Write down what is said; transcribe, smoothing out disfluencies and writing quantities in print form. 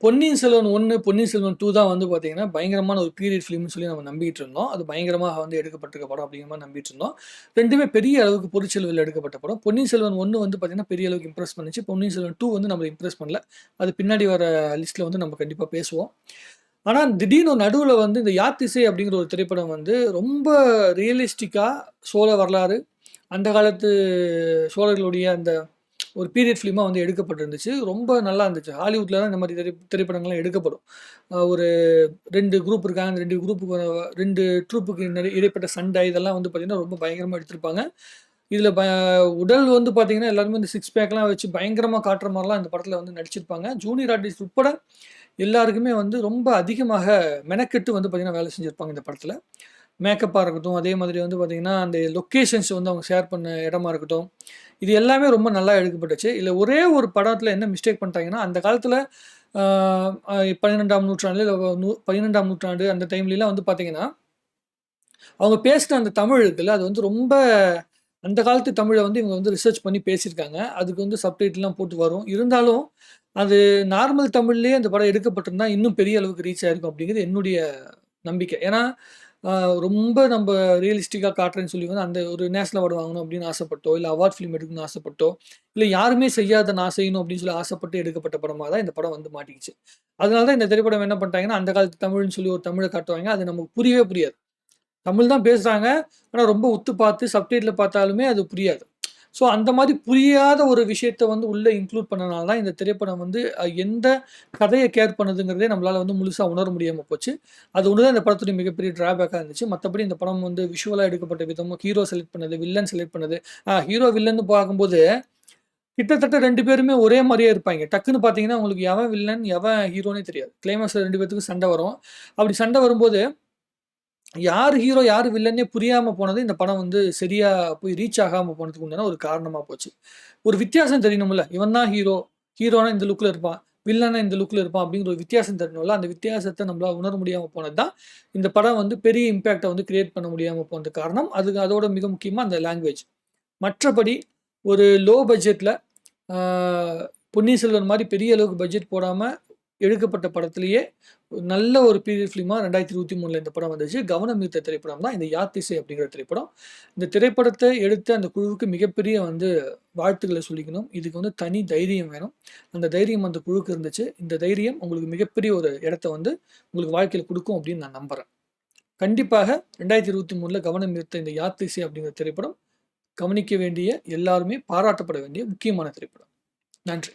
பொன்னியின் செல்வன் 1, பொன்னியின் செல்வன் 2 தான் வந்து பார்த்தீங்கன்னா, பயங்கரமான ஒரு பீரியட் ஃபிலிம்னு சொல்லி நம்ம நம்பிட்டு இருந்தோம். அது பயங்கரமாக வந்து எடுக்கப்பட்டிருக்க படம் அப்படிங்கிற மாரி நம்பிட்டு இருந்தோம். 2மே பெரிய அளவுக்கு பொருட்செலவில் எடுக்கப்பட்ட படம். பொன்னியின் செல்வன் 1 வந்து பார்த்தீங்கன்னா, பெரிய அளவுக்கு இம்ப்ரெஸ் பண்ணுச்சு. பொன்னியின் செல்வன் 2 வந்து நம்மள இம்ப்ரெஸ் பண்ணல. அது பின்னாடி வர லிஸ்ட்ல வந்து நம்ம கண்டிப்பா பேசுவோம். ஆனா, திடீர்னு நடுவுல வந்து இந்த யாத்திசை அப்படிங்கிற ஒரு திரைப்படம் வந்து ரொம்ப ரியலிஸ்டிக்கா சோழ வரலாறு, அந்த காலத்து சோழர்களுடைய அந்த ஒரு பீரியட் ஃபிலிமா வந்து எடுக்கப்பட்டிருந்துச்சு. ரொம்ப நல்லா இருந்துச்சு. ஹாலிவுட்ல தான் இந்த மாரி திரைப்படங்கள்லாம் எடுக்கப்படும். ஒரு 2 குரூப் இருக்காங்க. அந்த 2 குரூப்புக்கு 2 ட்ரூப்புக்கு இடைப்பட்ட சண்டை இதெல்லாம் வந்து பார்த்தீங்கன்னா, ரொம்ப பயங்கரமா எடுத்திருப்பாங்க. இதில உடல் வந்து பார்த்தீங்கன்னா, எல்லாருமே இந்த சிக்ஸ் பேக்லாம் வச்சு பயங்கரமா காட்டுற மாரிலாம் இந்த படத்தில வந்து நடிச்சிருப்பாங்க. ஜூனியர் ஆர்டிஸ்ட் உட்பட எல்லாருக்குமே வந்து ரொம்ப அதிகமாக மெனக்கெட்டு வந்து பார்த்தீங்கன்னா, வேலை செஞ்சிருப்பாங்க இந்த படத்தில. மேக்கப்பா இருக்கட்டும், அதே மாதிரி வந்து பார்த்தீங்கன்னா, அந்த லொக்கேஷன்ஸ் வந்து அவங்க ஷேர் பண்ண இடமா இருக்கட்டும், இது எல்லாமே ரொம்ப நல்லா எடுக்கப்பட்டுச்சு. இதுல ஒரே ஒரு படத்துல என்ன மிஸ்டேக் பண்ணிட்டாங்கன்னா, அந்த காலத்துல ஆ அ 12ஆம் நூற்றாண்டுல இல்ல 12ஆம் நூற்றாண்டு அந்த டைம்லலாம் வந்து பார்த்தீங்கன்னா, அவங்க பேசின அந்த தமிழ் இருக்குல்ல, அது வந்து ரொம்ப அந்த காலத்து தமிழ வந்து இவங்க வந்து ரிசர்ச் பண்ணி பேசியிருக்காங்க. அதுக்கு வந்து சப்டைட்டில்லாம் போட்டு வரும். இருந்தாலும், அது நார்மல் தமிழ்லயே அந்த படம் எடுக்கப்பட்டிருந்தா, இன்னும் பெரிய அளவுக்கு ரீச் ஆயிருக்கும் அப்படிங்கிறது என்னுடைய நம்பிக்கை. ஏன்னா, அ ரொம்ப நம்ப ரியலிஸ்டிக்கா காட்டுறேன்னு சொல்லி வந்து அந்த ஒரு நேஷனல் அவார்ட் வாங்கணும் அப்படின்னு ஆசைப்பட்டோ, இல்ல அவார்ட் ஃபிலிம் எடுக்கணும்னு ஆசைப்பட்டோ, இல்ல யாருமே செய்யாத நான் செய்யணும் அப்படின்னு சொல்லி ஆசைப்பட்டு எடுக்கப்பட்ட படமா தான் இந்த படம் வந்து மாட்டிக்கிச்சு. அதனால தான் இந்த திரைப்படம் என்ன பண்ணிட்டாங்கன்னா, அந்த காலத்து தமிழ்ன்னு சொல்லி ஒரு தமிழ காட்டுவாங்க. அது நமக்கு புரியவே புரியாது. தமிழ் தான் பேசுறாங்க. ஆனா ரொம்ப உத்து பார்த்து சப்டைட்டில பார்த்தாலுமே அது புரியாது. ஸோ அந்த மாரி புரியாத ஒரு விஷயத்த வந்து உள்ள இன்க்ளூட் பண்ணனால தான் இந்த திரைப்படம் வந்து எந்த கதைய கேர் பண்ணுதுங்கிறதே நம்மளால வந்து முழுசா உணர முடியாம போச்சு. அது ஒண்ணு தான் இந்த படத்துடைய மிகப்பெரிய டிராபேக்கா இருந்துச்சு. மத்தபடி இந்த படம் வந்து விஷுவலா எடுக்கப்பட்ட விதமும், ஹீரோ செலக்ட் பண்ணது, வில்லன் செலக்ட் பண்ணது, ஹீரோ வில்லன்னு பார்க்கும்போது கிட்டத்தட்ட 2 பேருமே ஒரே மாரியே இருப்பாய்ங்க. டக்குன்னு பார்த்தீங்கன்னா, உங்களுக்கு எவன் வில்லன், எவன் ஹீரோன்னே தெரியாது. கிளைமாக்ஸ்ல 2 பேத்துக்கும் சண்டை வரும். அப்படி சண்டை வரும்போது யாரு ஹீரோ, யாரு வில்லன்னே புரியாம போனது, இந்த படம் வந்து சரியா போய் ரீச் ஆகாம போனதுக்கு உண்டான ஒரு காரணமா போச்சு. ஒரு வித்தியாசம் தெரியணும்ல. இவன் தான் ஹீரோ. ஹீரோனா இந்த லுக்ல இருப்பான். வில்லனா இந்த லுக்ல இருப்பான் அப்படிங்கிற ஒரு வித்தியாசம் தெரியணும்ல. அந்த வித்தியாசத்த நம்மளால உணர முடியாம போனது தான், இந்த படம் வந்து பெரிய இம்பாக்ட்ட வந்து கிரியேட் பண்ண முடியாம போனதுக்கு காரணம். அதோட மிக முக்கியமா அந்த லாங்குவேஜ். மற்றபடி ஒரு லோ பட்ஜெட்ல ஆ பொன்னியின் செல்வன் மாரி பெரிய அளவுக்கு பட்ஜெட் போடாம எடுக்கப்பட்ட படத்திலேயே நல்ல ஒரு பீரியட் ஃபிலிமா 2023ல இந்த படம் வந்துச்சு. கவனம் ஈர்த்த திரைப்படம் தான் இந்த யாத்திசை அப்படிங்கிற திரைப்படம். இந்த திரைப்படத்த எடுத்த அந்த குழுவுக்கு மிகப்பெரிய வந்து வாழ்த்துக்கள சொல்லிக்கணும். இதுக்கு வந்து தனி தைரியம் வேணும். அந்த தைரியம் அந்த குழுவுக்கு இருந்துச்சு. இந்த தைரியம் உங்களுக்கு மிகப்பெரிய ஒரு இடத்த வந்து உங்களுக்கு வாழ்க்கையில குடுக்கும் அப்படின்னு நான் நம்புறேன். கண்டிப்பாக 2023ல கவனம் ஈர்த்த இந்த யாத்திசை அப்படிங்கிற திரைப்படம் கவனிக்க வேண்டிய எல்லாருமே பாராட்டப்பட வேண்டிய முக்கியமான திரைப்படம். நன்றி.